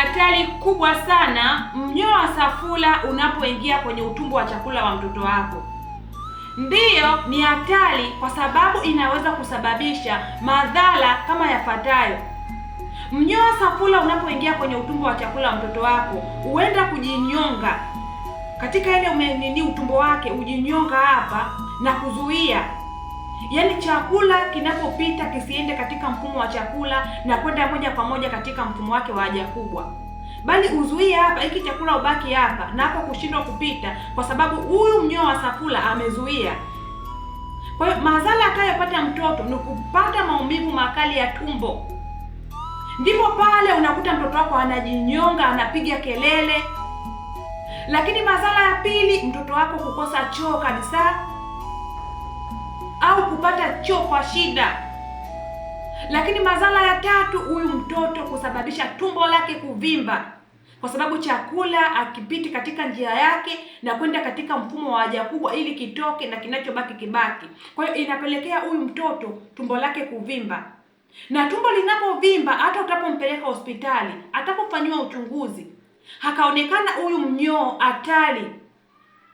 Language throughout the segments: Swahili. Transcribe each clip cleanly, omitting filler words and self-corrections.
hatari kubwa sana mnyoo wa safura unapoingia kwenye utumbo wa chakula wa mtoto wako. Ndiyo, ni hatari kwa sababu inaweza kusababisha madhara kama yafuatayo. Mnyoo wa safura unapoingia kwenye utumbo wa chakula wa mtoto wako, huenda kujinyonga katika ile utumbo wake, ujinyonga hapa na kuzuia, yaani chakula kinapopita kisiende katika mfumo wa chakula na kwenda moja kwa moja katika mfumo wake wa haja kubwa, bali uzuie hapa, hiki chakula ubaki hapa na hapo kushindwa kupita, kwa sababu huyu mnyoo wa safura amezuia. Kwa hiyo madhara atakayopata mtoto ni kupata maumivu makali ya tumbo. Ndipo pale unakuta mtoto wako anajinyonga, anapiga kelele. Lakini madhara ya pili, mtoto wako kukosa choo kabisa au kupata choo kwa shida. Lakini madhara ya tatu, huyu mtoto kusababisha tumbo lake kuvimba, kwa sababu chakula akipiti katika njia yake na kwenda katika mfumo wa haja kubwa ili kitoke na kinachobaki kibaki. Kwa hiyo inapelekea huyu mtoto tumbo lake kuvimba. Na tumbo linapovimba, hata utapompeleka hospitali, atakapofanyiwa uchunguzi, hakaonekana huyu mnyoo hatari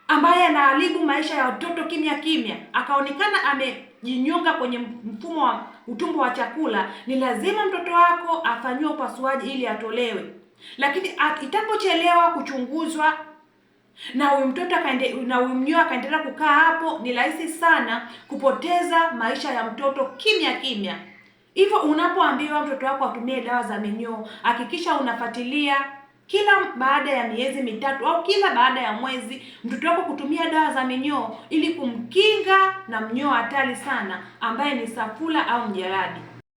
ambaye anaharibu maisha ya watoto kimya kimya, akaonekana amejinyonga kwenye mfumo wa utumbo wa chakula, ni lazima mtoto wako afanyiwe upasuaji ili atolewe. Lakini itapochelewa kuchunguzwa na huyu mtoto na huyu mnyoo akaendelea kukaa hapo, ni rahisi sana kupoteza maisha ya mtoto kimya kimya. Hivyo unapoambiwa mtoto wako atumie dawa za minyoo, hakikisha unafuatilia kila baada ya miezi mitatu au kila baada ya mwezi mtoto wako kutumia dawa za minyoo ili kumkinga na mnyoo hatari sana ambaye ni safura au mjeradi.